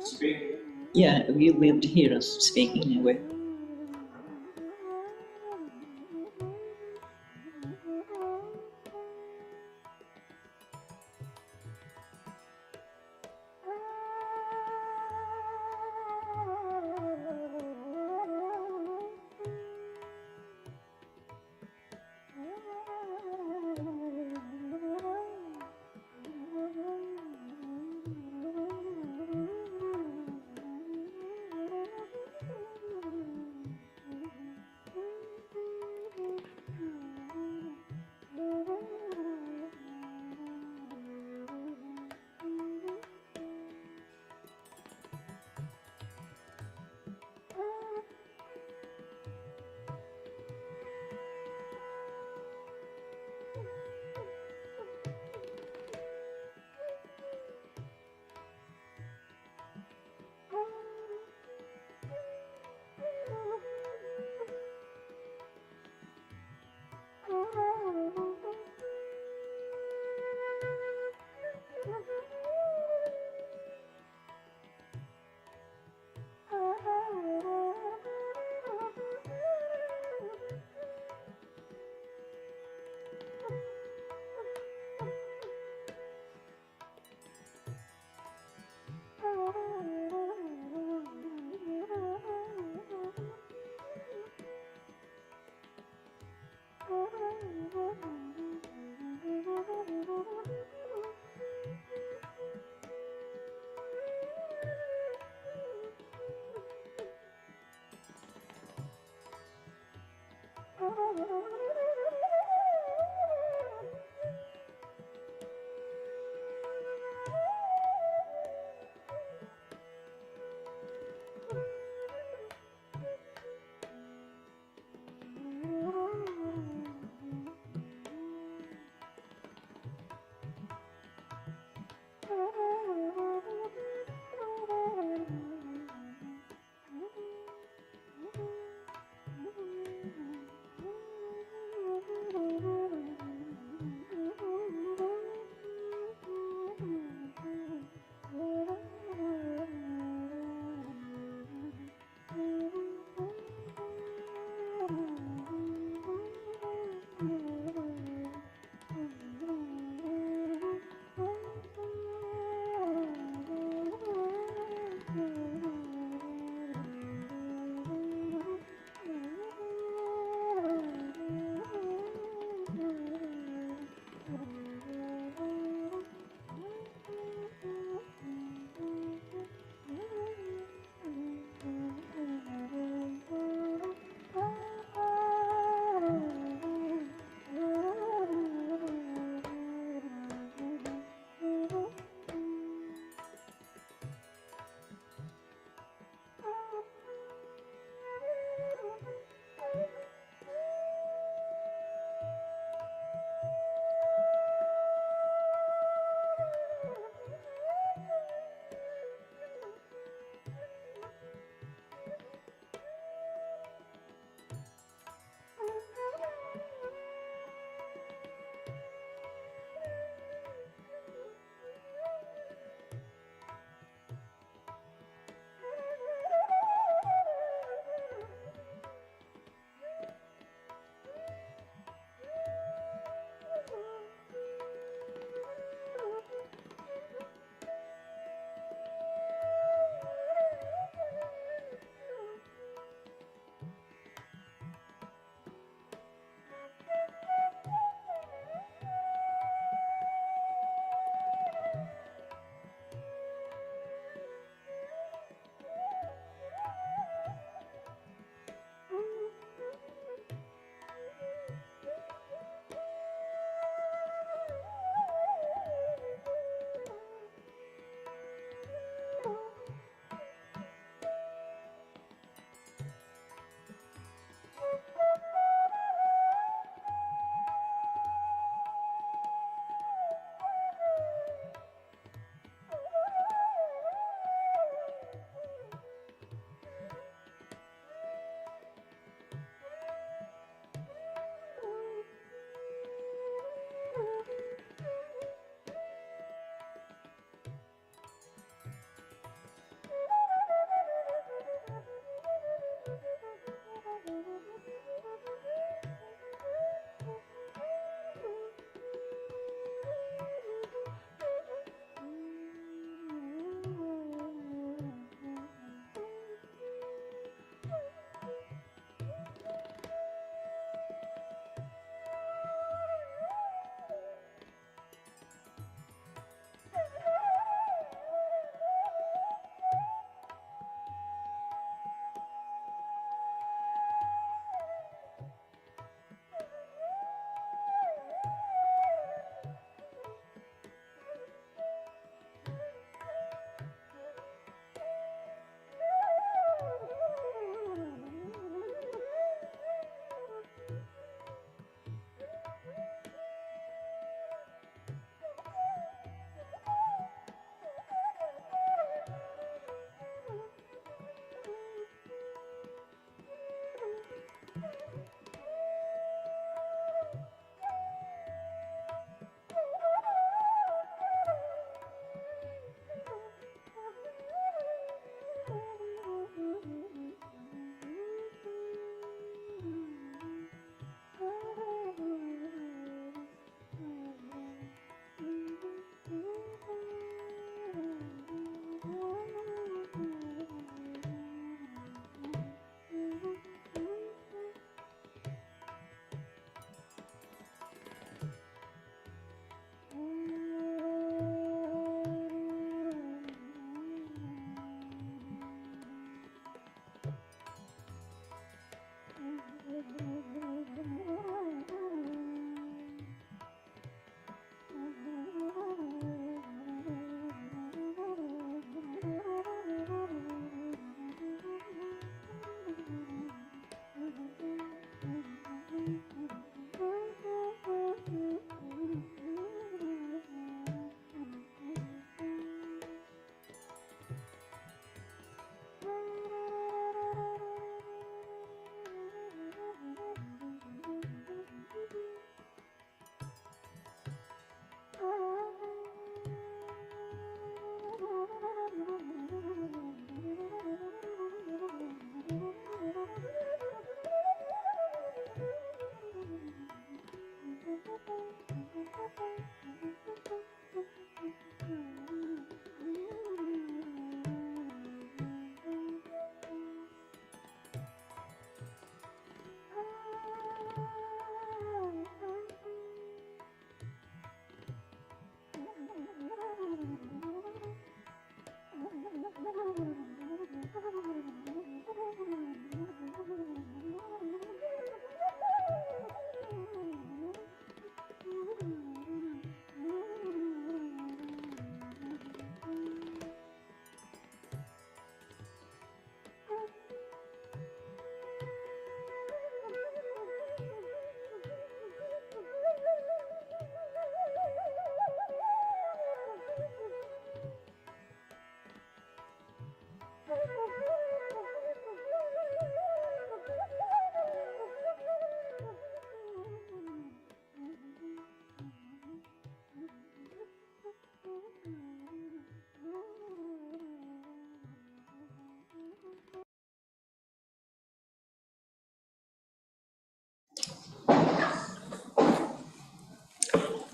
Speaking. Yeah, you'll be able to hear us speaking anyway.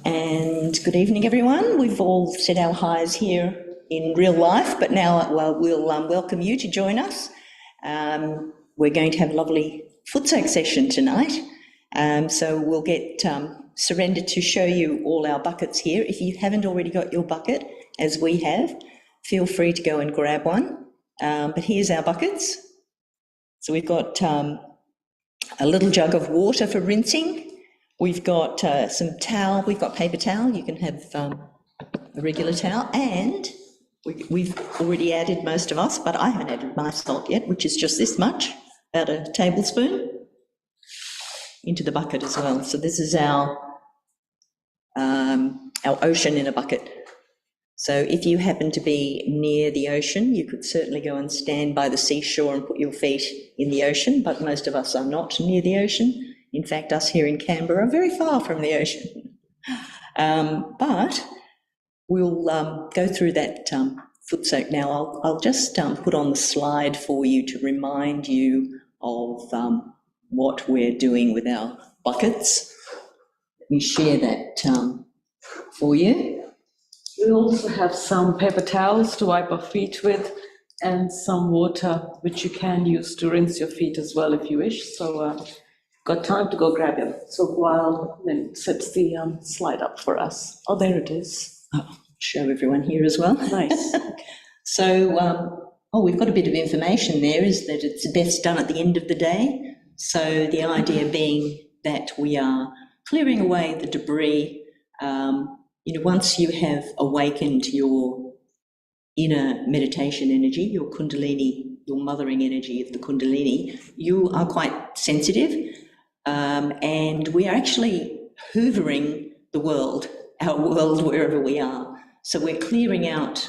And good evening, everyone. We've all said our highs here in real life, but now we'll welcome you to join us. We're going to have a lovely footsoak session tonight. So we'll get Surrender to show you all our buckets here. If you haven't already got your bucket, as we have, feel free to go and grab one. But here's our buckets. So we've got a little jug of water for rinsing. We've got some towel, we've got paper towel, you can have a regular towel, and we've already added, most of us, but I haven't added my salt yet, which is just this much, about a tablespoon, into the bucket as well. So this is our ocean in a bucket. So if you happen to be near the ocean, you could certainly go and stand by the seashore and put your feet in the ocean, but most of us are not near the ocean. In fact, us here in Canberra are very far from the ocean. But we'll go through that footsoak now. I'll just put on the slide for you to remind you of what we're doing with our buckets. Let me share that for you. We also have some paper towels to wipe our feet with and some water which you can use to rinse your feet as well if you wish. So got time to go grab it. So while Lynn sets the slide up for us. Oh, there it is. Oh, show everyone here as well. Nice. So, we've got a bit of information there, is that it's best done at the end of the day. So the idea being that we are clearing away the debris. Once you have awakened your inner meditation energy, your kundalini, your mothering energy of the kundalini, you are quite sensitive. And we are actually hoovering the world, our world, wherever we are. So we're clearing out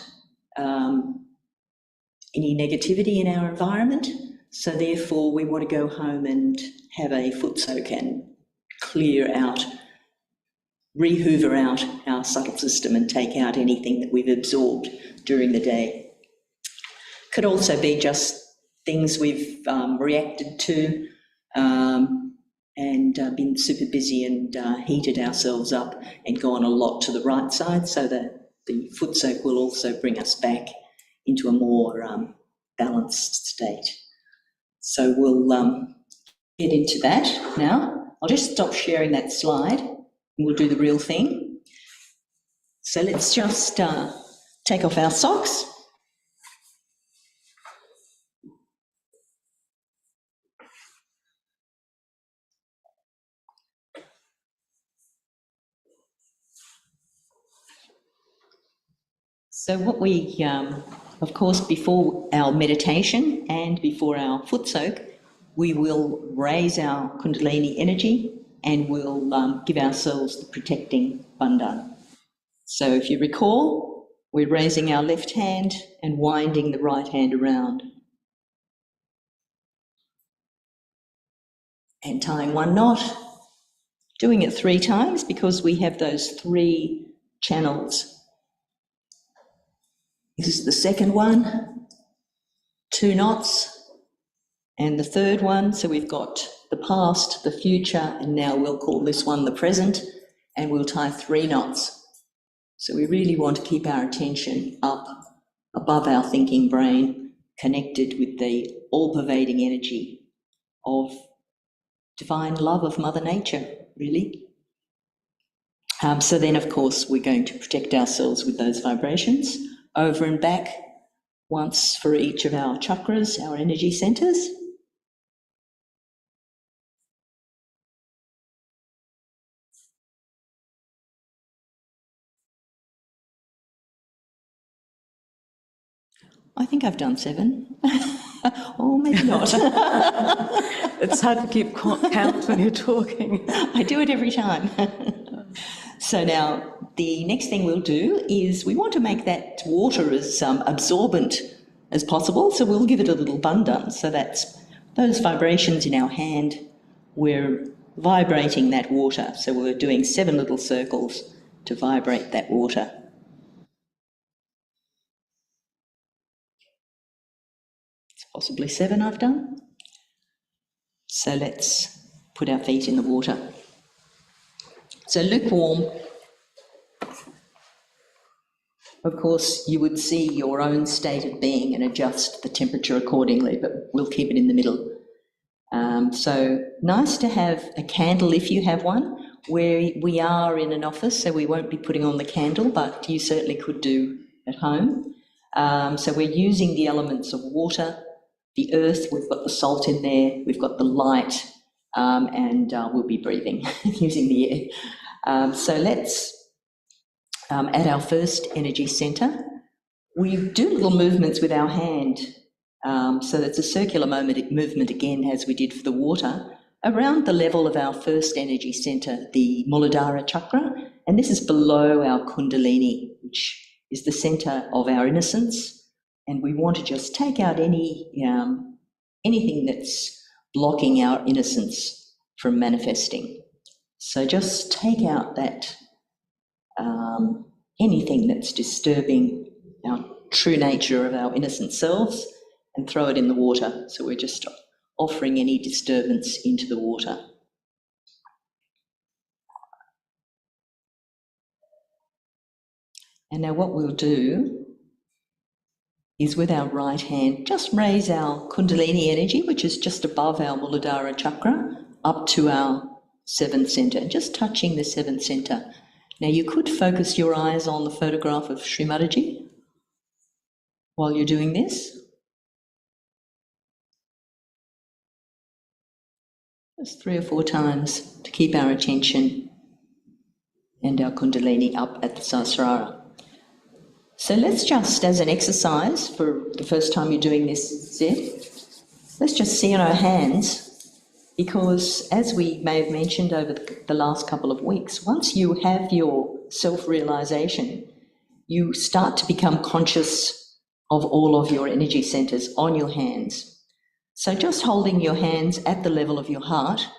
any negativity in our environment. So therefore we want to go home and have a footsoak and clear out, re-hoover out our subtle system and take out anything that we've absorbed during the day. Could also be just things we've reacted to, and been super busy and heated ourselves up and gone a lot to the right side, so that the footsoak will also bring us back into a more balanced state. So we'll get into that now. I'll just stop sharing that slide and we'll do the real thing. So let's just take off our socks. So what we, of course, before our meditation and before our footsoak, we will raise our kundalini energy and we'll give ourselves the protecting bandhan. So if you recall, we're raising our left hand and winding the right hand around. And tying one knot, doing it 3 times because we have those 3 channels. This is the second one, 2 knots, and the third one. So we've got the past, the future, and now we'll call this one the present. and we'll tie 3 knots. So we really want to keep our attention up above our thinking brain, connected with the all-pervading energy of divine love of Mother Nature, really. So then, of course, we're going to protect ourselves with those vibrations, over and back, once for each of our chakras, our energy centres. I think I've done 7. Or maybe not. It's hard to keep count when you're talking. I do it every time. So now the next thing we'll do is we want to make that water as absorbent as possible. So we'll give it a little bun dun. So that's those vibrations in our hand. We're vibrating that water. So we're doing 7 little circles to vibrate that water. It's possibly 7 I've done. So let's put our feet in the water. So lukewarm. Of course, you would see your own state of being and adjust the temperature accordingly, but we'll keep it in the middle. So nice to have a candle if you have one. We are in an office, so we won't be putting on the candle, but you certainly could do at home. So we're using the elements of water, the earth, we've got the salt in there, we've got the light, and we'll be breathing using the air. So let's, at our first energy centre, we do little movements with our hand. So that's a circular movement again, as we did for the water, around the level of our first energy centre, the Muladhara chakra, and this is below our Kundalini, which is the centre of our innocence. And we want to just take out anything that's blocking our innocence from manifesting. So just take out that anything that's disturbing our true nature of our innocent selves and throw it in the water. So we're just offering any disturbance into the water. And now what we'll do is with our right hand, just raise our Kundalini energy, which is just above our Muladhara chakra, up to our 7th centre, just touching the 7th centre. Now you could focus your eyes on the photograph of Shri Mataji while you're doing this. Just 3 or 4 times to keep our attention and our Kundalini up at the Sahasrara. So let's just, as an exercise for the first time you're doing this, let's just see on our hands, because as we may have mentioned over the last couple of weeks, once you have your self-realization, you start to become conscious of all of your energy centers on your hands. So just holding your hands at the level of your heart,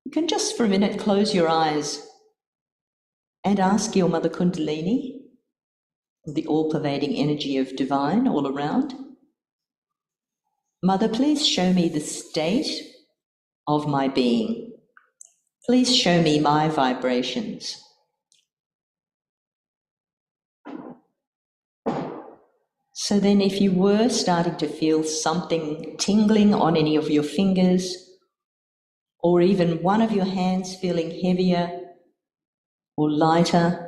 you can just for a minute close your eyes and ask your Mother Kundalini, the all-pervading energy of divine all around, Mother, please show me the state of my being. Please show me my vibrations. So then if you were starting to feel something tingling on any of your fingers, or even one of your hands feeling heavier or lighter,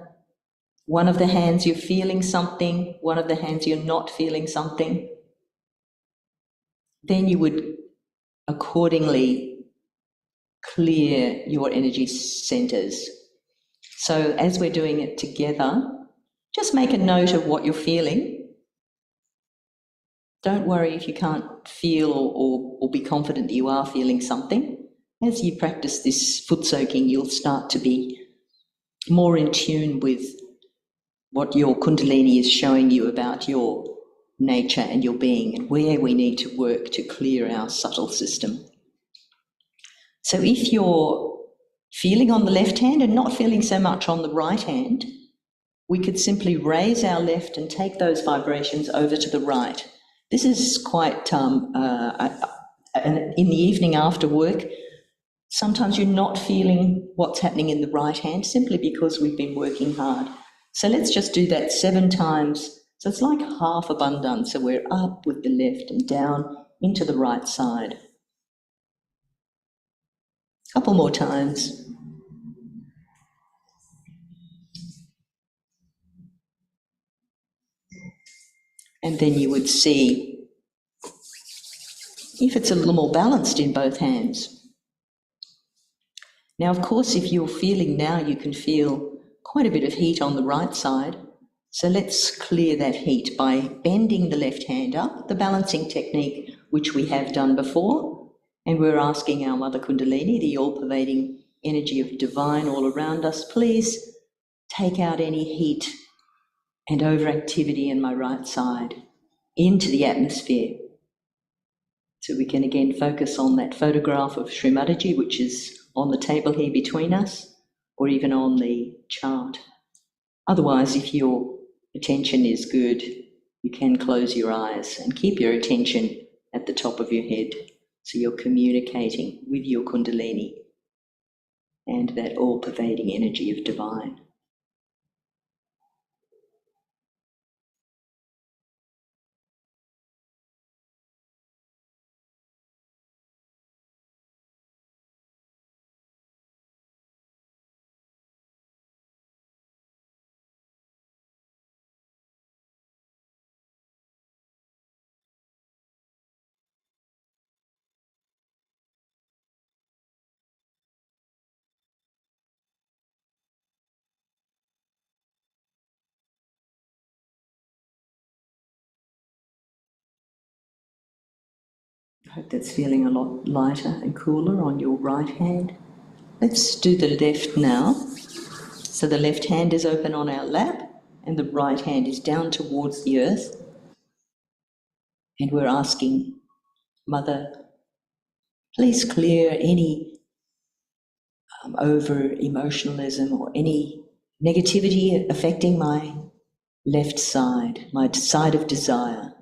one of the hands you're feeling something, one of the hands you're not feeling something, then you would accordingly clear your energy centers. So as we're doing it together, just make a note of what you're feeling. Don't worry if you can't feel or be confident that you are feeling something. As you practice this foot soaking, you'll start to be more in tune with what your Kundalini is showing you about your nature and your being and where we need to work to clear our subtle system. So if you're feeling on the left hand and not feeling so much on the right hand, we could simply raise our left and take those vibrations over to the right. This is quite, in the evening after work, Sometimes you're not feeling what's happening in the right hand simply because we've been working hard. So let's just do that 7 times. So it's like half a bandhan. So we're up with the left and down into the right side. Couple more times. And then you would see if it's a little more balanced in both hands. Now, of course, if you're feeling now, you can feel quite a bit of heat on the right side. So let's clear that heat by bending the left hand up, the balancing technique which we have done before. And we're asking our Mother Kundalini, the all-pervading energy of divine all around us, please take out any heat and overactivity in my right side into the atmosphere. So we can again focus on that photograph of Shri Mataji, which is on the table here between us, or even on the chart. Otherwise, if your attention is good, you can close your eyes and keep your attention at the top of your head. So you're communicating with your Kundalini and that all-pervading energy of divine. I hope that's feeling a lot lighter and cooler on your right hand. Let's do the left now. So the left hand is open on our lap and the right hand is down towards the earth. And we're asking, Mother, please clear any over-emotionalism or any negativity affecting my left side, my side of desire.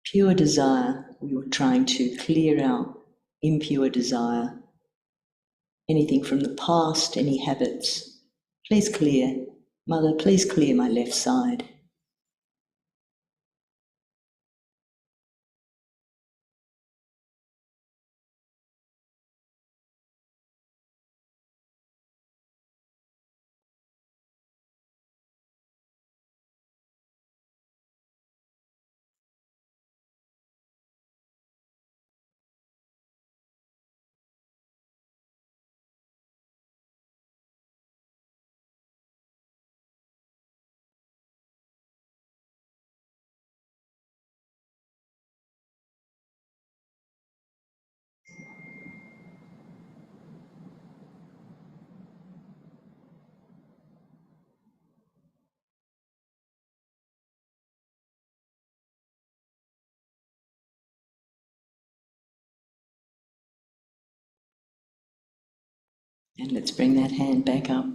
Pure desire, we were trying to clear our impure desire. Anything from the past, any habits, please clear. Mother, please clear my left side. And let's bring that hand back up.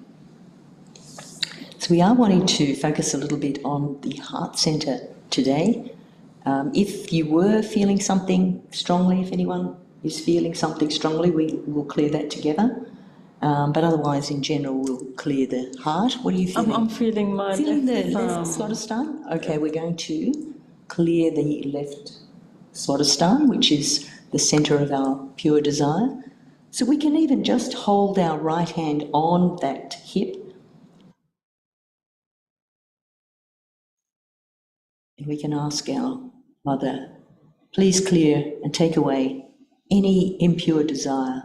So we are wanting to focus a little bit on the heart center today. If you were feeling something strongly, if anyone is feeling something strongly, we will clear that together. But otherwise, in general, we'll clear the heart. What are you feeling? I'm feeling my Feeling the left left Swadhisthana? Okay, we're going to clear the left Swadhisthana, which is the center of our pure desire. So we can even just hold our right hand on that hip. And we can ask our Mother, please clear and take away any impure desire.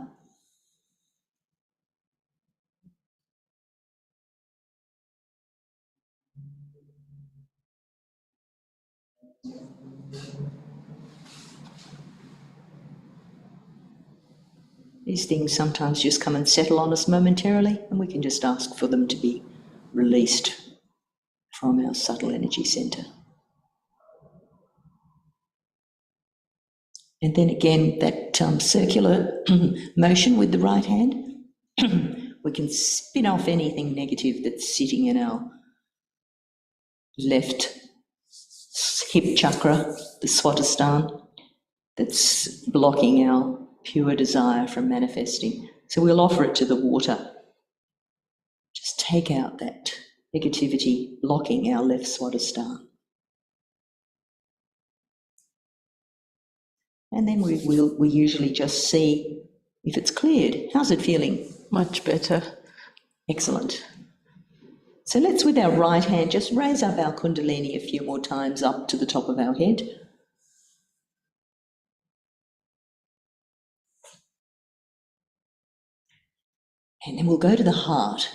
These things sometimes just come and settle on us momentarily, and we can just ask for them to be released from our subtle energy center. And then again, that circular motion with the right hand, we can spin off anything negative that's sitting in our left hip chakra, the Swadhisthana, that's blocking our pure desire from manifesting. So we'll offer it to the water. Just take out that negativity blocking our left Swadhisthana. And then we usually just see if it's cleared. How's it feeling? Much better. Excellent. So let's, with our right hand, just raise up our Kundalini a few more times up to the top of our head. And then we'll go to the heart.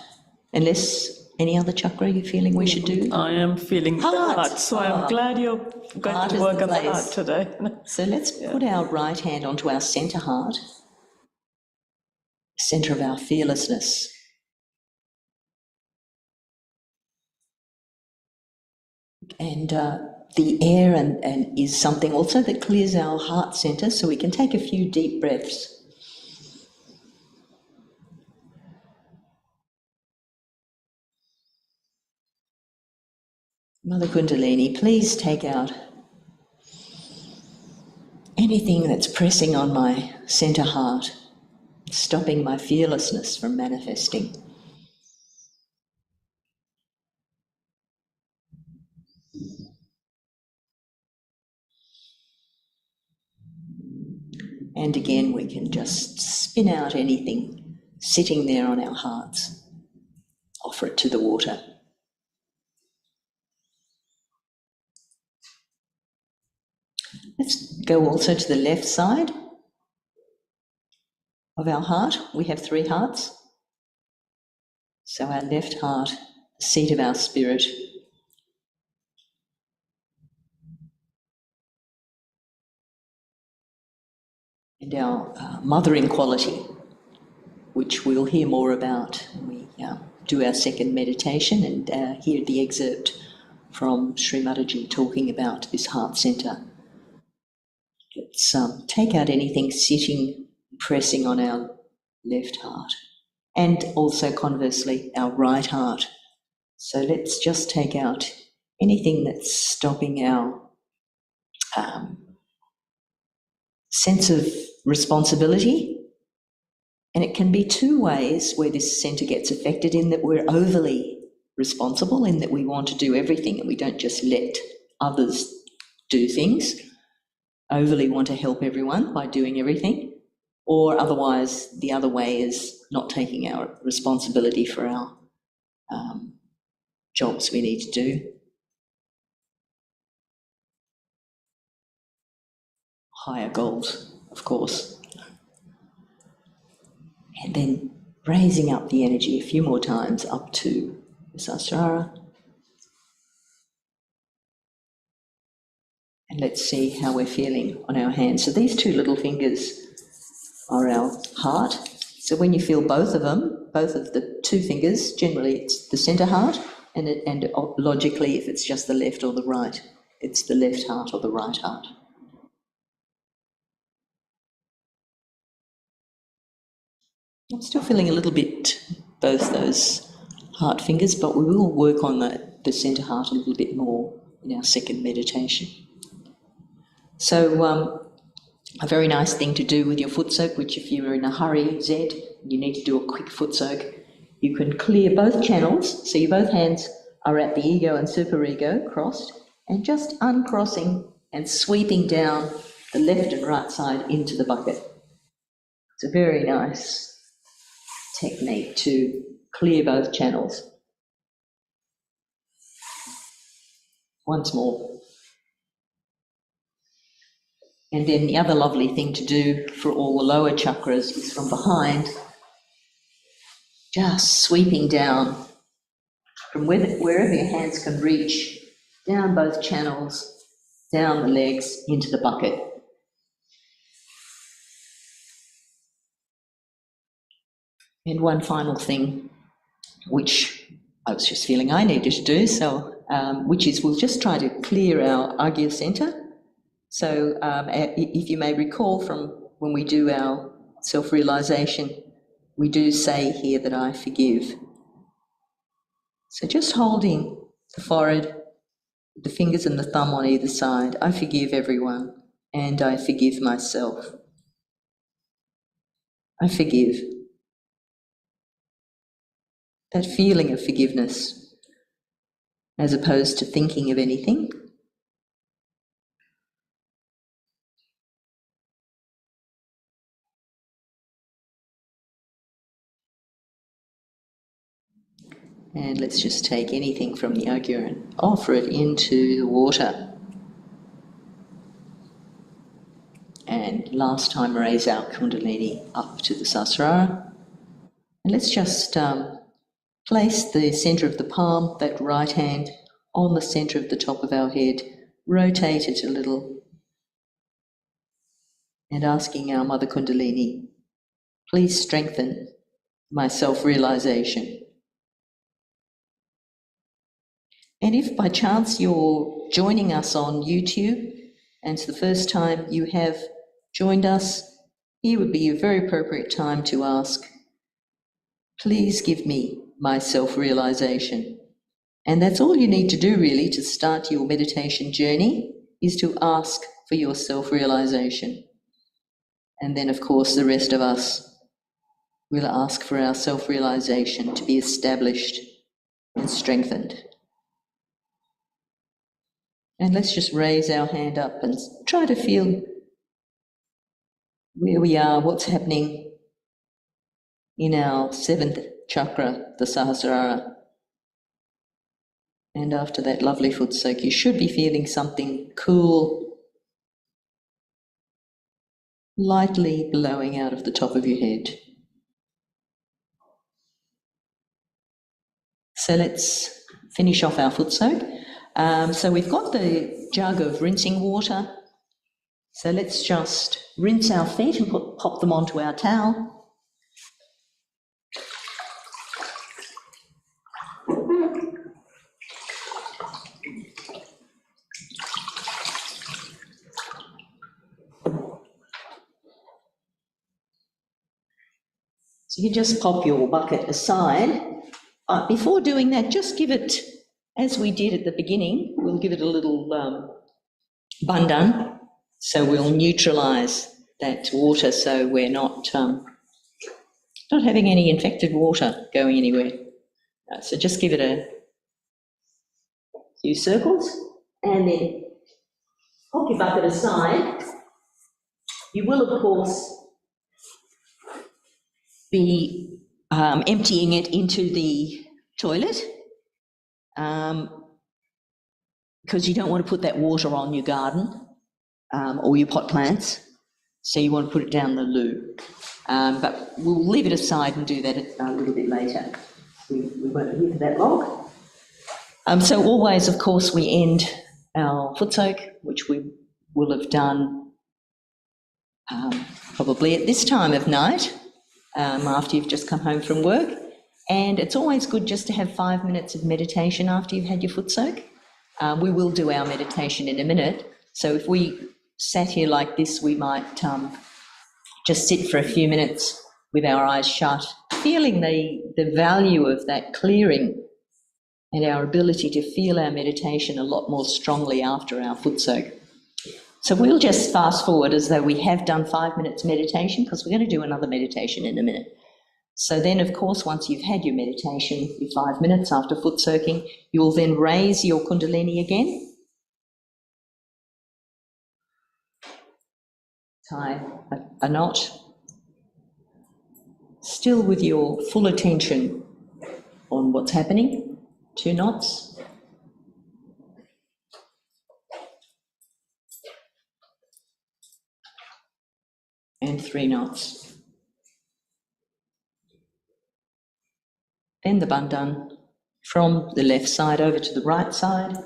Unless any other chakra you're feeling we should do? I am feeling the heart, so I'm Ah. glad you're going Heart to is work the on the place. heart today. So let's put our right hand onto our centre heart, centre of our fearlessness. And the air and is something also that clears our heart centre, so we can take a few deep breaths. Mother Kundalini, please take out anything that's pressing on my centre heart, stopping my fearlessness from manifesting. And again, we can just spin out anything sitting there on our hearts. Offer it to the water. Let's go also to the left side of our heart. We have 3 hearts. So our left heart, the seat of our spirit. And our mothering quality, which we'll hear more about when we do our second meditation and hear the excerpt from Shri Mataji talking about this heart centre. Let's take out anything sitting, pressing on our left heart, and also conversely our right heart. So let's just take out anything that's stopping our sense of responsibility. And it can be 2 ways where this centre gets affected, in that we're overly responsible, in that we want to do everything and we don't just let others do things, overly want to help everyone by doing everything, or otherwise the other way is not taking our responsibility for our jobs we need to do. Higher goals, of course. And then raising up the energy a few more times up to the Sahasrara. And let's see how we're feeling on our hands. So these 2 little fingers are our heart. So when you feel both of them, both of the 2 fingers, generally it's the centre heart, and logically, if it's just the left or the right, it's the left heart or the right heart. I'm still feeling a little bit both those heart fingers, but we will work on the centre heart a little bit more in our second meditation. So a very nice thing to do with your foot soak, which if you're in a hurry, Z, you need to do a quick foot soak, you can clear both channels, so your both hands are at the ego and superego crossed, and just uncrossing and sweeping down the left and right side into the bucket. It's a very nice technique to clear both channels. Once more. And then the other lovely thing to do for all the lower chakras is from behind, just sweeping down from wherever your hands can reach, down both channels, down the legs, into the bucket. And one final thing, which I was just feeling I needed to do, so which is we'll just try to clear our Agya centre. So if you may recall from when we do our self-realisation, we do say here that I forgive. So just holding the forehead, the fingers and the thumb on either side, I forgive everyone and I forgive myself. I forgive. That feeling of forgiveness, as opposed to thinking of anything. And let's just take anything from the yoga and offer it into the water. And last time, raise our kundalini up to the Sahasrara. And let's just place the centre of the palm, that right hand, on the centre of the top of our head. Rotate it a little. And asking our Mother Kundalini, please strengthen my self-realisation. And if by chance you're joining us on YouTube, and it's the first time you have joined us, here would be a very appropriate time to ask, please give me my self-realisation. And that's all you need to do really to start your meditation journey, is to ask for your self-realisation. And then of course the rest of us will ask for our self-realisation to be established and strengthened. And let's just raise our hand up and try to feel where we are, what's happening in our seventh chakra, the Sahasrara. And after that lovely foot soak, you should be feeling something cool, lightly blowing out of the top of your head. So let's finish off our foot soak. So we've got the jug of rinsing water. So let's just rinse our feet and pop them onto our towel. So you just pop your bucket aside. Before doing that, just give it, as we did at the beginning, we'll give it a little bundan. So we'll neutralise that water so we're not having any infected water going anywhere. So just give it a few circles and then pop your bucket aside. You will, of course, be emptying it into the toilet because you don't want to put that water on your garden or your pot plants, so you want to put it down the loo. But we'll leave it aside and do that a little bit later. We won't be here for that long. So always, of course, we end our foot soak, which we will have done probably at this time of night, after you've just come home from work. And it's always good just to have 5 minutes of meditation after you've had your foot soak. We will do our meditation in a minute. So if we sat here like this, we might just sit for a few minutes with our eyes shut, feeling the value of that clearing and our ability to feel our meditation a lot more strongly after our foot soak. So we'll just fast forward as though we have done 5 minutes meditation, because we're going to do another meditation in a minute. So then, of course, once you've had your meditation, your 5 minutes after foot soaking, you will then raise your kundalini again. Tie a knot, still with your full attention on what's happening. 2 knots. And 3 knots. Then the bundan from the left side over to the right side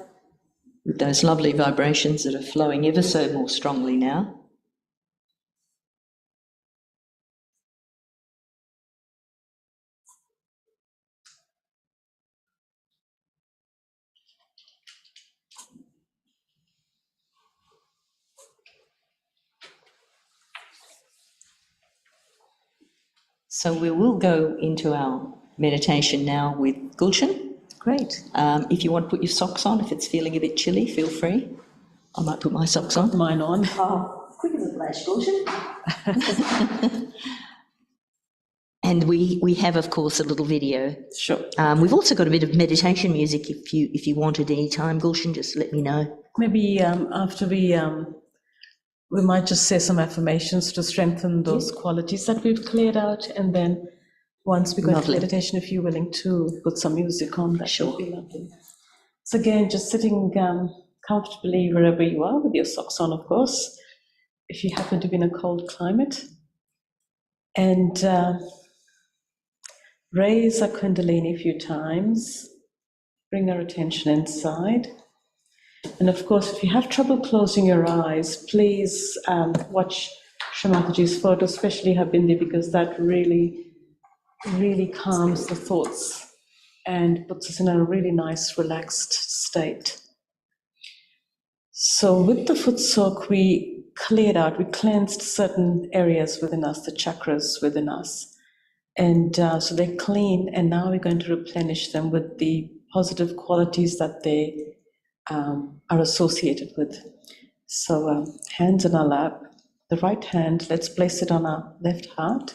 with those lovely vibrations that are flowing ever so more strongly now. So we will go into our meditation now with Gulshan. Great. If you want to put your socks on, if it's feeling a bit chilly, feel free. I might put my socks on. Mine on. Oh, quick as a flash, Gulshan. And we have, of course, a little video. Sure. We've also got a bit of meditation music if you want at any time, Gulshan, just let me know. Maybe after we might just say some affirmations to strengthen those qualities that we've cleared out, and then once we go into meditation, if you're willing to put some music on, that would be lovely. So again, just sitting comfortably wherever you are, with your socks on, of course, if you happen to be in a cold climate, and raise our Kundalini a few times, bring our attention inside. And of course, if you have trouble closing your eyes, please watch Shri Mataji's photo, especially her bindi, because that really, really calms the thoughts and puts us in a really nice, relaxed state. So with the foot soak, we cleansed certain areas within us, the chakras within us. And so they're clean, and now we're going to replenish them with the positive qualities that they are associated with. So hands in our lap. The right hand, let's place it on our left heart.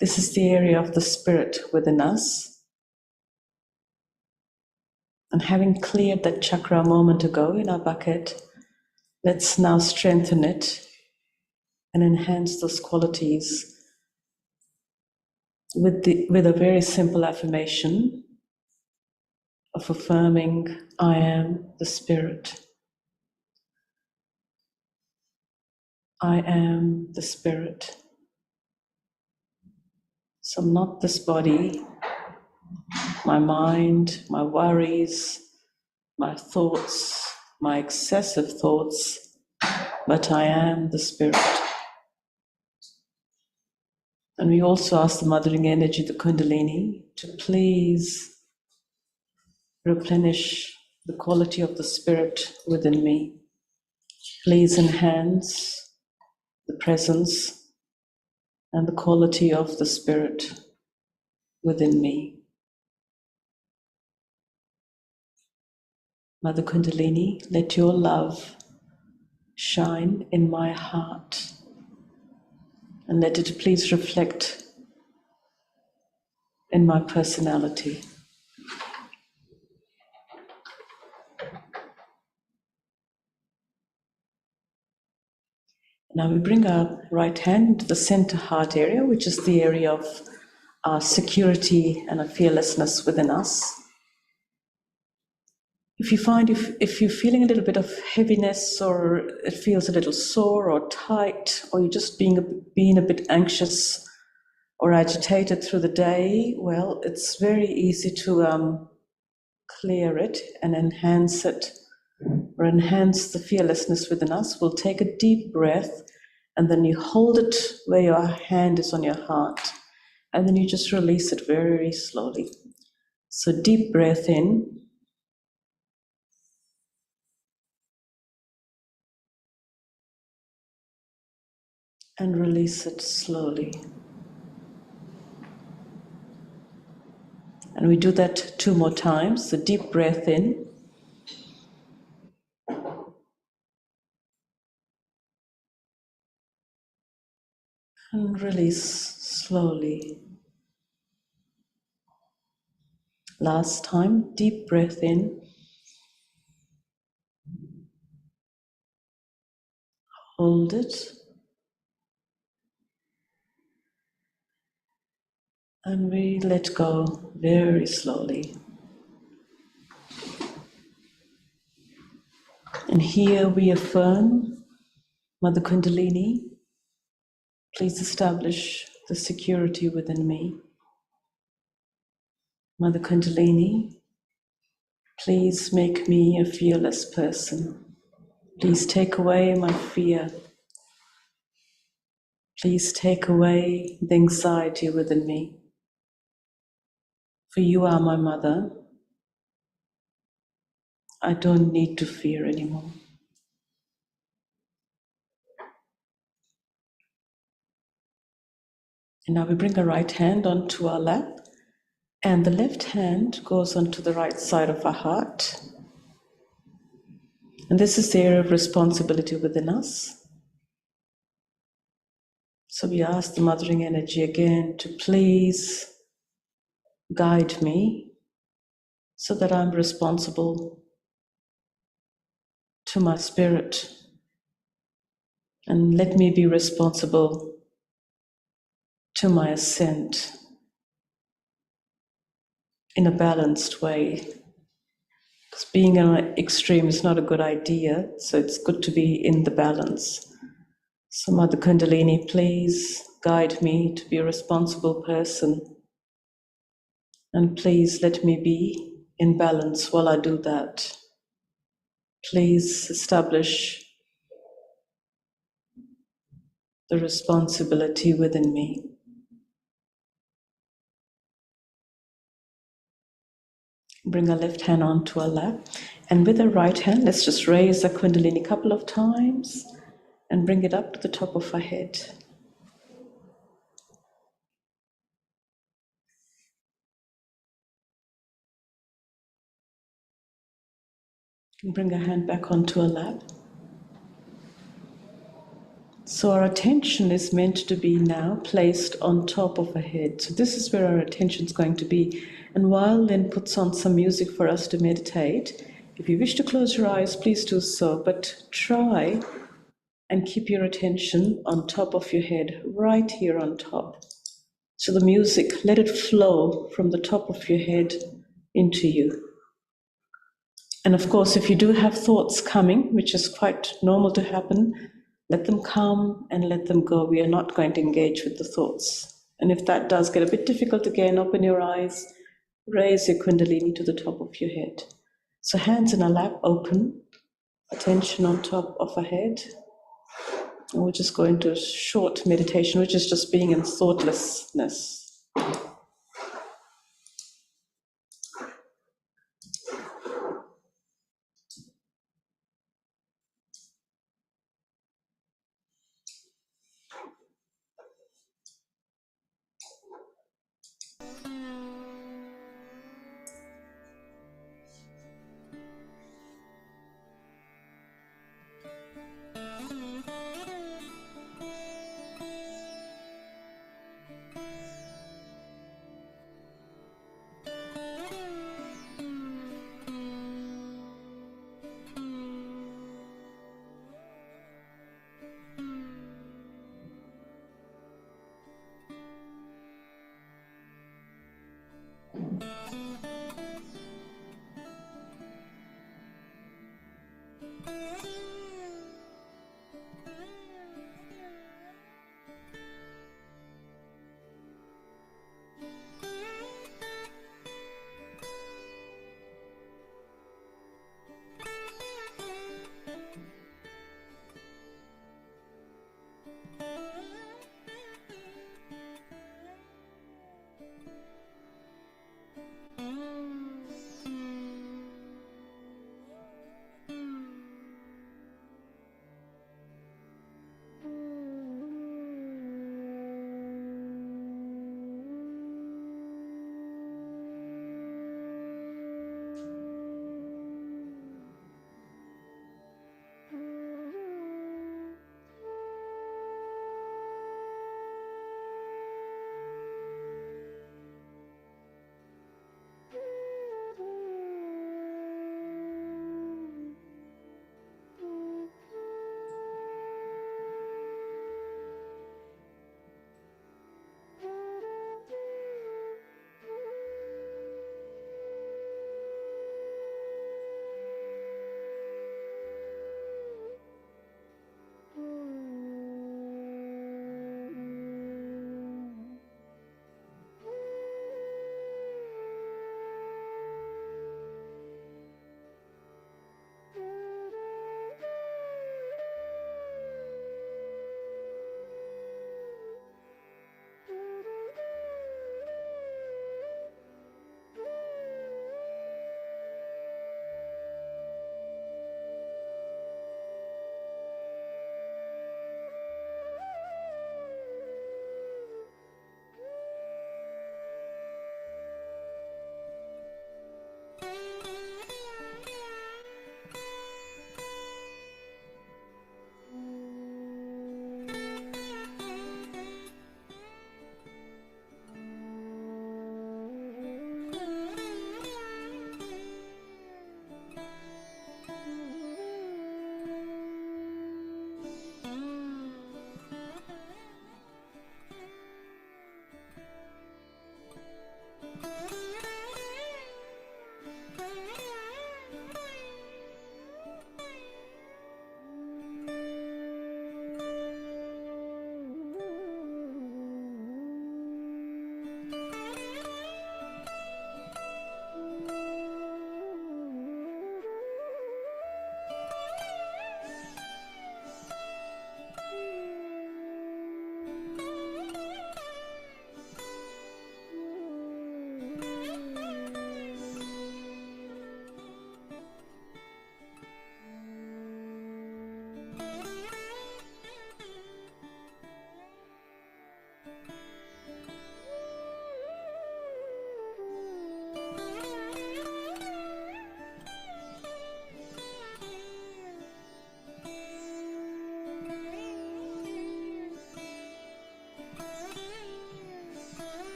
This is the area of the spirit within us. And having cleared that chakra a moment ago in our bucket, let's now strengthen it and enhance those qualities with a very simple affirmation of affirming, I am the spirit. I am the spirit. So I'm not this body, my mind, my worries, my thoughts, my excessive thoughts, but I am the spirit. And we also ask the mothering energy, the Kundalini, to please replenish the quality of the spirit within me. Please enhance the presence and the quality of the spirit within me. Mother Kundalini, let your love shine in my heart, and let it please reflect in my personality. Now we bring our right hand into the center heart area, which is the area of our security and our fearlessness within us. If you find if you're feeling a little bit of heaviness, or it feels a little sore or tight, or you're just being a bit anxious or agitated through the day, well, it's very easy to clear it and enhance it, or enhance the fearlessness within us. We'll take a deep breath, and then you hold it where your hand is on your heart, and then you just release it very slowly. So deep breath in, and release it slowly. And we do that 2 more times. So deep breath in, and release slowly. Last time, deep breath in, hold it, and we let go very slowly. And here we affirm, Mother Kundalini, please establish the security within me. Mother Kundalini, please make me a fearless person. Please take away my fear. Please take away the anxiety within me. For you are my mother. I don't need to fear anymore. And now we bring our right hand onto our lap, and the left hand goes onto the right side of our heart. And this is the area of responsibility within us. So we ask the mothering energy again to please guide me so that I'm responsible to my spirit, and let me be responsible to my ascent in a balanced way. Because being in an extreme is not a good idea, so it's good to be in the balance. So Mother Kundalini, please guide me to be a responsible person, and please let me be in balance while I do that. Please establish the responsibility within me. Bring our left hand onto our lap, and with our right hand, let's just raise our Kundalini a couple of times and bring it up to the top of our head. And bring our hand back onto our lap. So our attention is meant to be now placed on top of our head. So this is where our attention is going to be. And while Lynn puts on some music for us to meditate, if you wish to close your eyes, please do so, but try and keep your attention on top of your head, right here on top. So the music, let it flow from the top of your head into you. And of course, if you do have thoughts coming, which is quite normal to happen, let them come and let them go. We are not going to engage with the thoughts. And if that does get a bit difficult again, open your eyes, raise your Kundalini to the top of your head. So hands in our lap, open, attention on top of our head. And we'll just go into a short meditation, which is just being in thoughtlessness.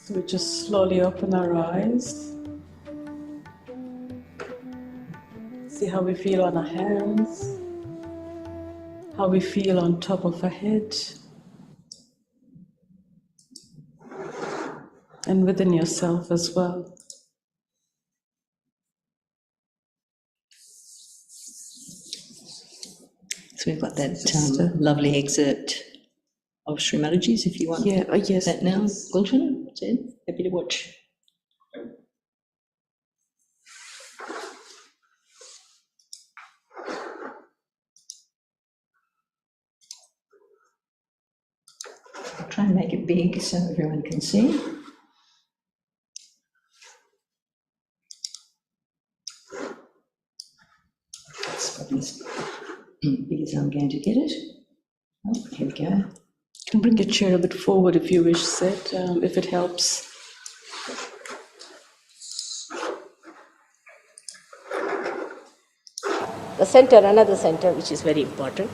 So we just slowly open our eyes. See how we feel on our hands, how we feel on top of our head, and within yourself as well. So we've got that lovely excerpt of Shri Mataji's, if you want Yes. that now. Gulshan, Sid, happy to watch. I'll try and make it big so everyone can see. It's probably as big as I'm going to get it. Oh, here we go. You can bring your chair a bit forward if you wish, Sid, if it helps. The center, another center which is very important,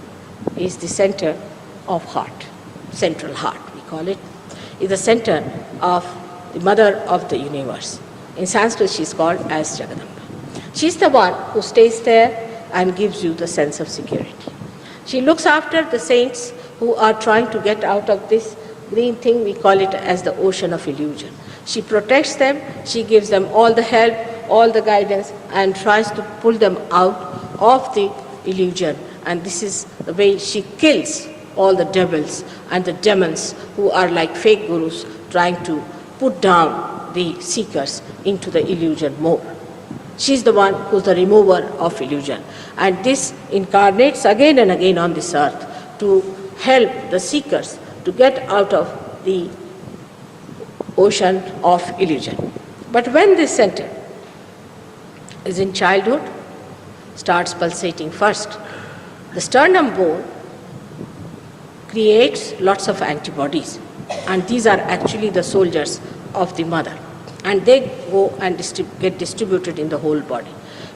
is the center of heart, central heart we call it, is the center of the mother of the universe. In Sanskrit she is called as Jagadamba. She is the one who stays there and gives you the sense of security. She looks after the saints who are trying to get out of this green thing, we call it as the ocean of illusion. She protects them, she gives them all the help, all the guidance, and tries to pull them out of the illusion. And this is the way she kills all the devils and the demons who are like fake gurus trying to put down the seekers into the illusion more. She is the one who is the remover of illusion. And this incarnates again and again on this earth to help the seekers to get out of the ocean of illusion. But when this center is in childhood, starts pulsating first, the sternum bone creates lots of antibodies, and these are actually the soldiers of the mother, and they go and get distributed in the whole body.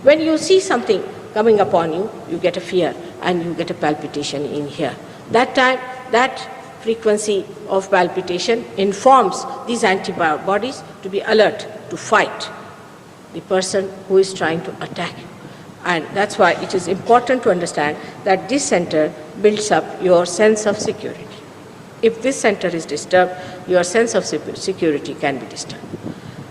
When you see something coming upon you, you get a fear and you get a palpitation in here. That time, that frequency of palpitation informs these antibodies to be alert to fight the person who is trying to attack you. And that's why it is important to understand that this center builds up your sense of security. If this center is disturbed, your sense of security can be disturbed.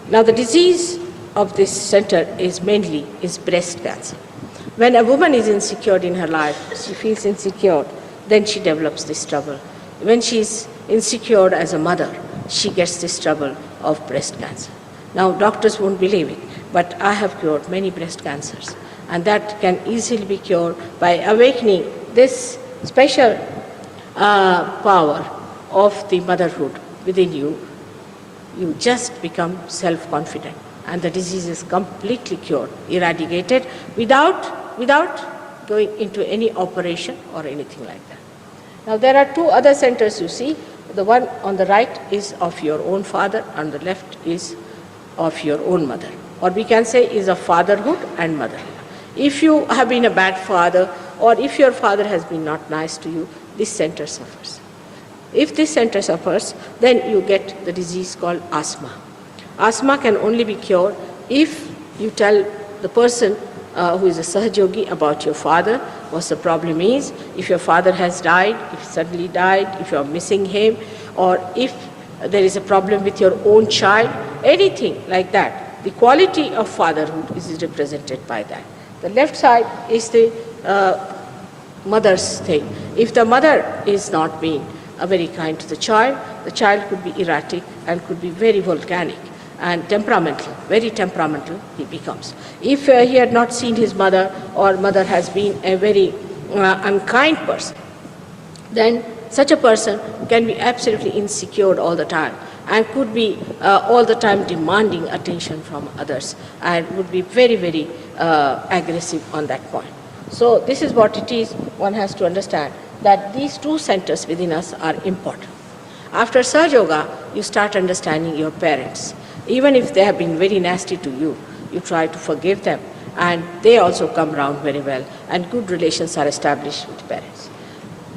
Now the disease of this center is mainly breast cancer. When a woman is insecure in her life, she feels insecure, then she develops this trouble. When she is insecure as a mother, she gets this trouble of breast cancer. Now doctors won't believe it, but I have cured many breast cancers, and that can easily be cured by awakening this special power of the motherhood within you. You just become self-confident, and the disease is completely cured, eradicated, without going into any operation or anything like that. Now there are two other centers you see. The one on the right is of your own father, and the left is of your own mother. Or we can say is of fatherhood and motherhood. If you have been a bad father, or if your father has been not nice to you, this center suffers. If this center suffers, then you get the disease called asthma. Asthma can only be cured if you tell the person who is a Sahaja Yogi about your father, what the problem is, if your father has died, if he suddenly died, if you are missing him, or if there is a problem with your own child, anything like that. The quality of fatherhood is represented by that. The left side is the mother's thing. If the mother is not being very kind to the child could be erratic and could be very volcanic and temperamental, very temperamental he becomes. If he had not seen his mother, or mother has been a very unkind person, then such a person can be absolutely insecure all the time and could be all the time demanding attention from others and would be very, very aggressive on that point. So this is what it is. One has to understand that these two centers within us are important. After Sahaja Yoga, you start understanding your parents. Even if they have been very nasty to you, you try to forgive them, and they also come around very well, and good relations are established with parents.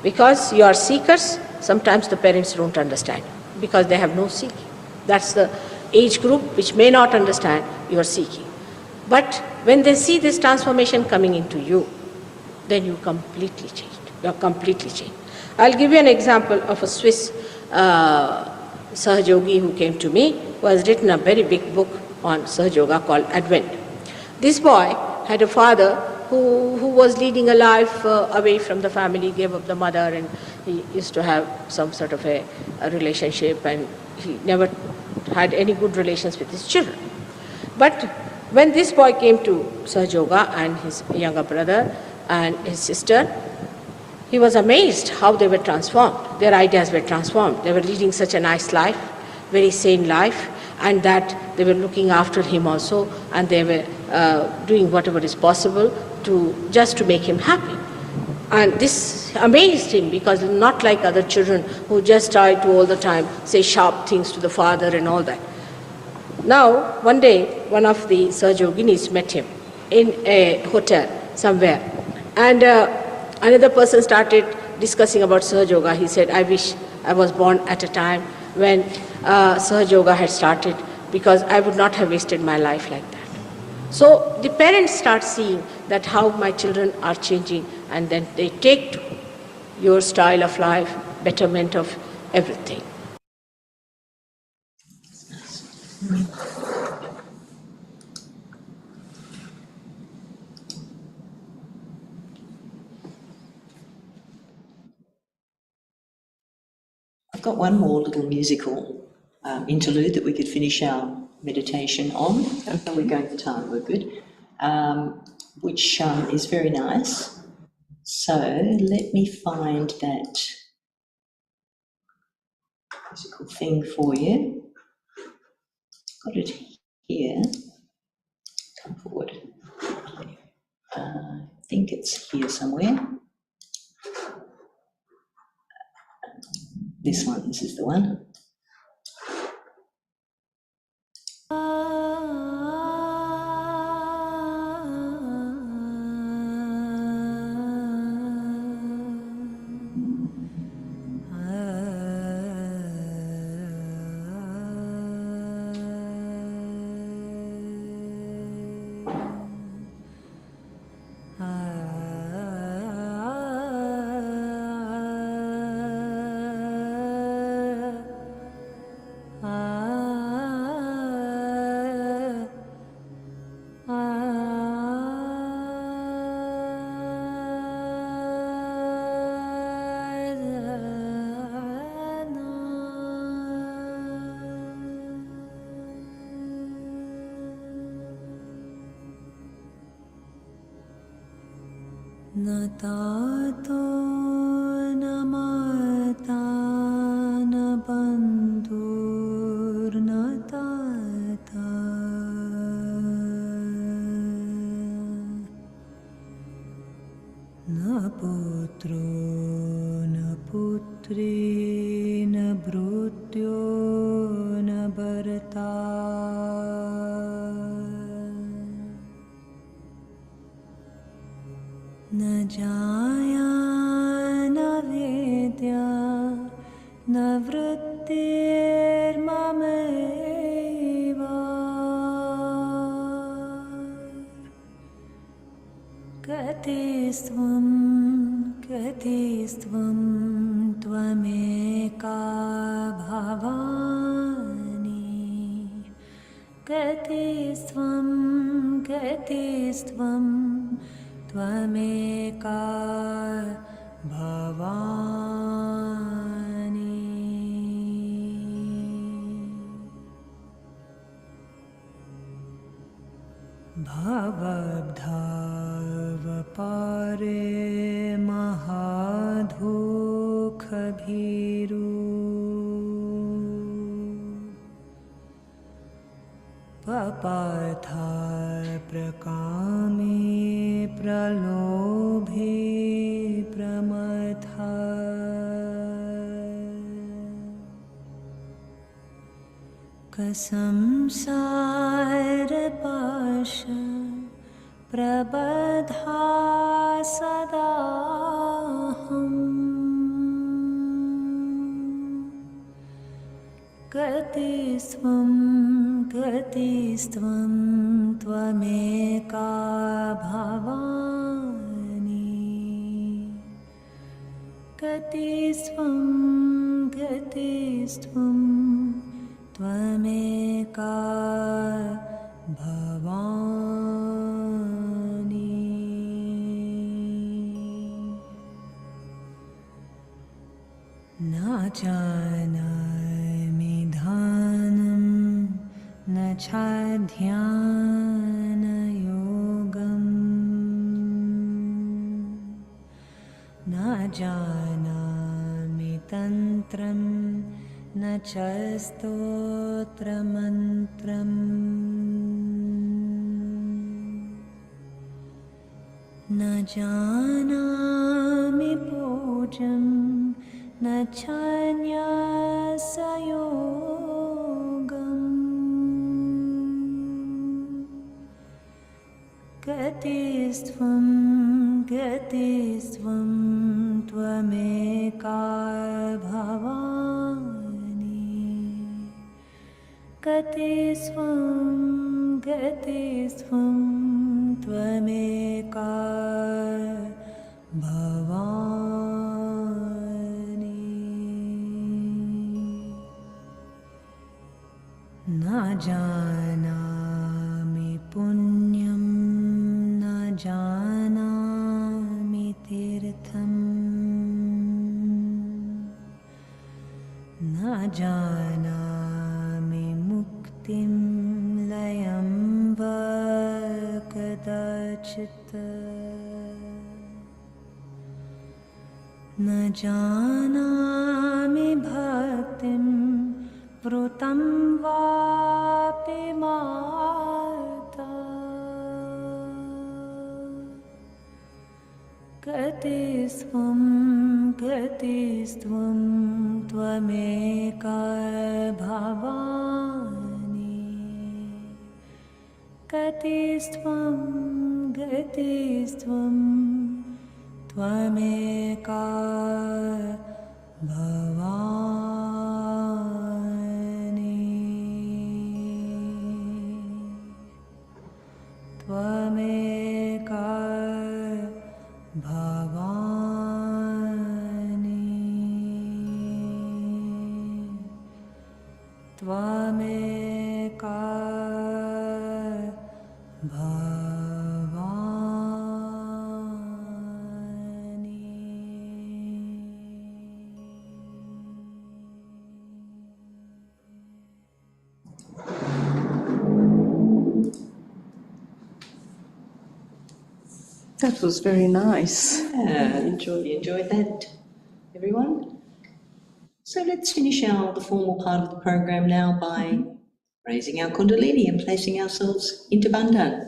Because you are seekers, sometimes the parents don't understand, because they have no seeking. That's the age group which may not understand your seeking. But when they see this transformation coming into you, then you completely change. You're completely changed. I'll give you an example of a Swiss Sahaja Yogi who came to me, who has written a very big book on Sahaja Yoga called Advent. This boy had a father who was leading a life away from the family, gave up the mother, and he used to have some sort of a relationship, and he never had any good relations with his children. But when this boy came to Sahaja Yoga and his younger brother and his sister, he was amazed how they were transformed. Their ideas were transformed. They were leading such a nice life, very sane life, and that they were looking after him also, and they were doing whatever is possible to make him happy. And this amazed him, because not like other children who just try to all the time say sharp things to the father and all that. Now, one day, one of the Sahaja Yoginis met him in a hotel somewhere, and another person started discussing about Sahaja Yoga. He said, I wish I was born at a time when Sahaja Yoga had started, because I would not have wasted my life like that. So the parents start seeing that how my children are changing, and then they take to your style of life, betterment of everything. I've got one more little musical interlude that we could finish our meditation on. Okay. We're going for time, we're good. Which is very nice. So let me find that musical thing for you. Got it here. Come forward. I think it's here somewhere. This one, this is the one. न तातो न माता न बन्धुर्न ताता न पुत्रो न पुत्री न भृत्यो न भर्ता न जाया न वेद्या न वृत्तिर्ममैव कतिस्त्वं त्वमेका भवानि कतिस्त्वं त्वमेका भवानि भवद्धावपारे महादुःखभीरु पपाथा प्रकामे प्रलोभे प्रमथा कसंसारपाश प्रबधा सदाहम् गतिस्त्वं गतिस्त्वं त्वमेका भवानि गतिस्त्वं गतिस्त्वं त्वमेका भवानि न जानामि ध्यानं न च ध्यानयोगम् न जानामि तन्त्रं न च स्तोत्रमन्त्रम् न जानामि पूजं न च न्यासयोगम् गतिस्त्वं गतिस्त्वं त्वमेका भवानि गतिस्त्वं गतिस्त्वं त्वमेका भवानि न जानामि पुण्यं न जानामि तीर्थम् न जानामि मुक्तिं लयं वा कदाचित् न जानामि भक्तिं वृतं वापि माता गतिस्त्वं गतिस्त्वं त्वमेका भवानि गतिस्त्वं गतिस्त्वं त्वमेका भवानि त्वमेका भवानि त्वमेका That was very nice. Yeah, enjoyed that, everyone. So let's finish the formal part of the program now by raising our kundalini and placing ourselves into bandhan.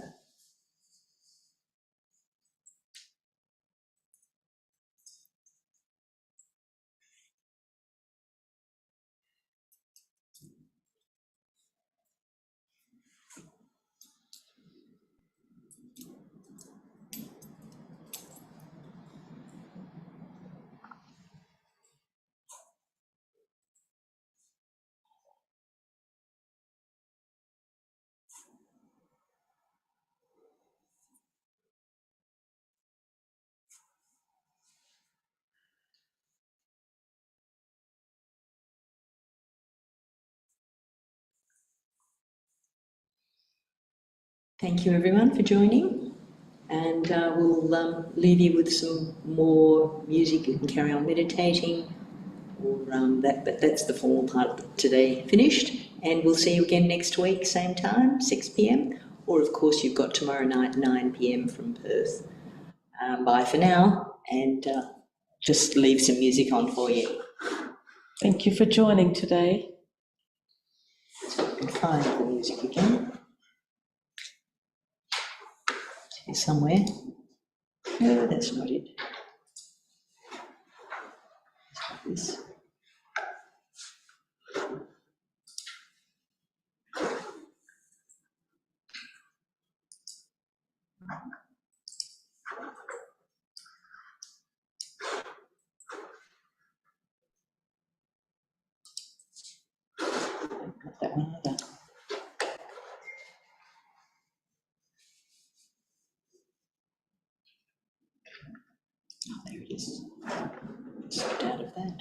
Thank you everyone for joining, and we'll leave you with some more music. You can carry on meditating, or but that's the formal part of today finished, and we'll see you again next week, same time, 6 p.m, or of course you've got tomorrow night, 9 p.m. from Perth. Bye for now, and just leave some music on for you. Thank you for joining today. So I can find the music again. Here somewhere. No, that's not it. This. That one either. Oh, there it is. Slipped out of that.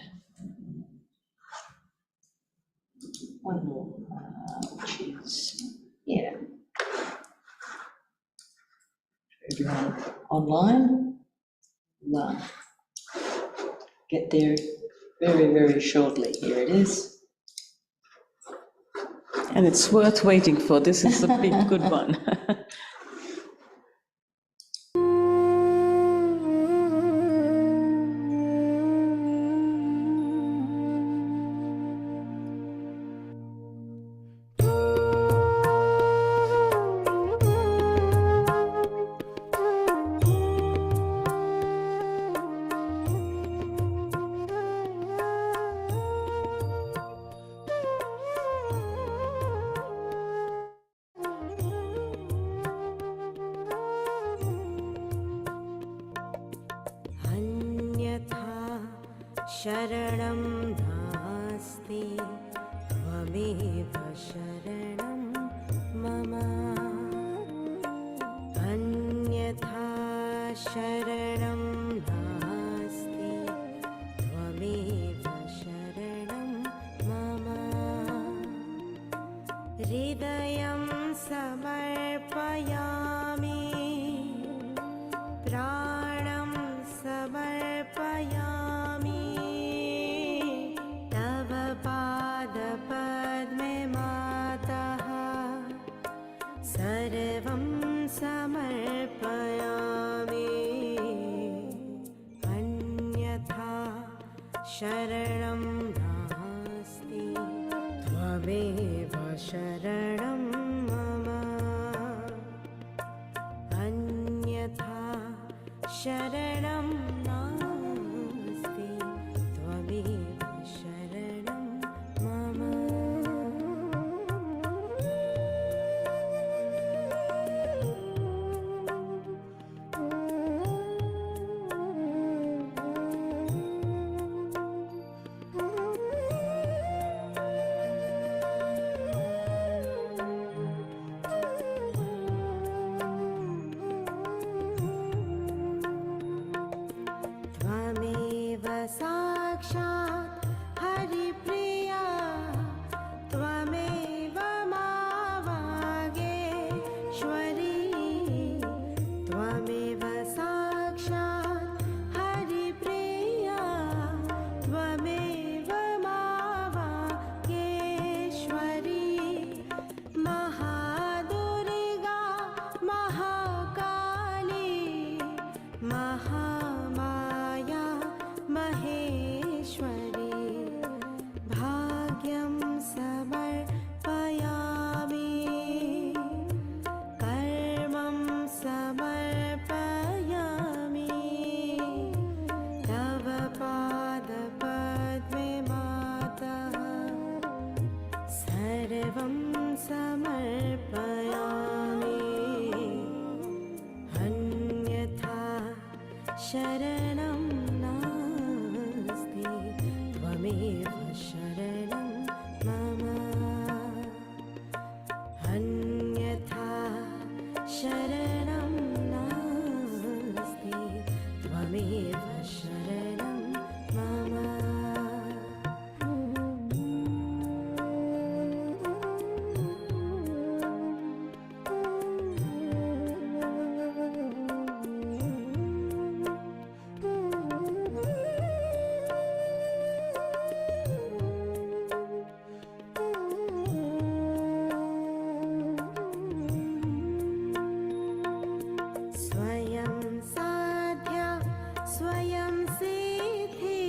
One more, which is, yeah. Everyone online, we'll get there very, very shortly. Here it is. And it's worth waiting for. This is a big, good one. शरणं नास्ति त्वमेव शरणं मम अन्यथा शरणं नास्ति त्वमेव शरणं मम हृदयं समर्पयामि प्राणं समर्पयामि तव पादपद्मे मातः सर्वं समर्पयामि अन्यथा शरणं नास्ति त्वमेव शरणं मम अन्यथा शरणं नास्ति त्वमेव शरणं मम त्वमेव साक्षात् हरिप्रिया त्वमेव मावागेश्वरी त्वमेव साक्षात् हरिप्रिया त्वमेव मावागेश्वरी महादुर्गा महाकाली महामाया महेश्वरी भाग्यं समर्पयामि कर्मं समर्पयामि तव पादपद्मे मातः सर्वं समर्पयामि अन्यथा शरणं नास्ति त्वमेव शरणं मम अन्यथा शरणं नास्ति त्वमेव शरणं मम स्वयं साध्या स्वयं सिद्धि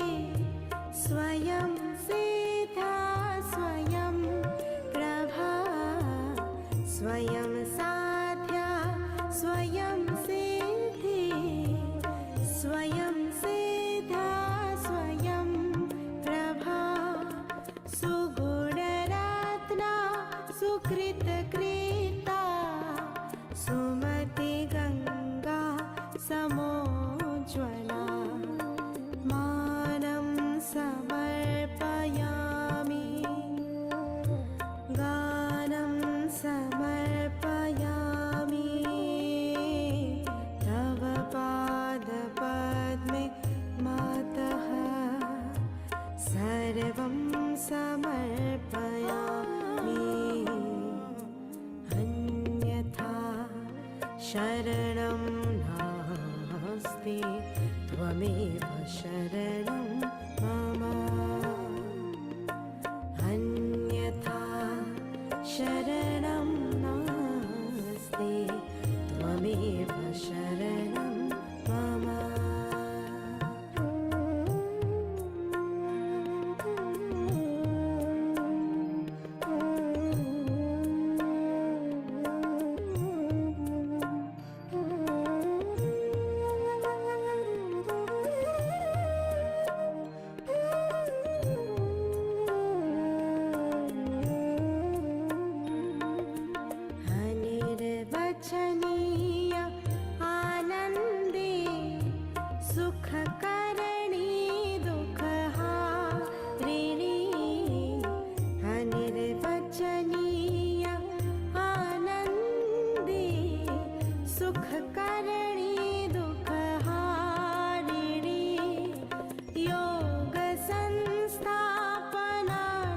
स्वयं सिद्धा स्वयं प्रभा स्वयं साध्या स्वयं सिद्धि स्वयं सिद्धा स्वयं प्रभा सुगुणरत्ना सुकृतकृता सुमति गंगा समोज्ज्वला मानं समर्पयामि शरणं नास्ति त्वमेव शरणं मम अन्यथा शरणं नास्ति त्वमेव शरणं मम अनिर्वचनीय आनन्दे सुखकरणी दुःखहारिणी अनिर्वचनीय आनन्दे सुखकरणी दुःखहारिणी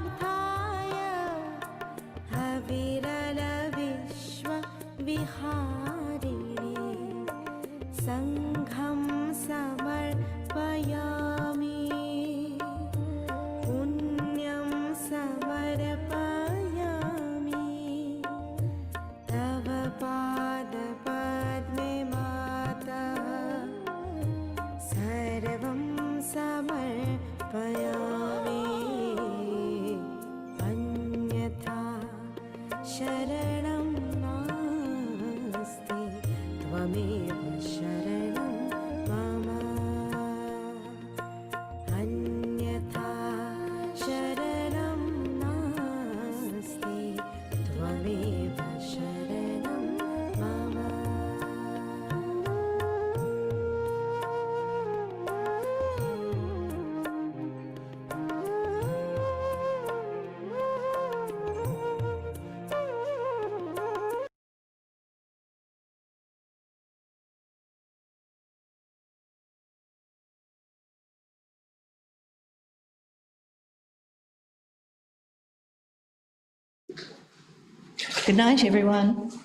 योगसंस्थापनार्थाय विहारिणे सङ्घं समर्पयामि पुण्यं समर्पयामि तव पादपद्मे मातः सर्वं समर्पयामि अन्यथा शरणं नास्ति त्वमेव शरणं मम अन्यथा शरणं नास्ति त्वमेव शरणं मम Good night, everyone.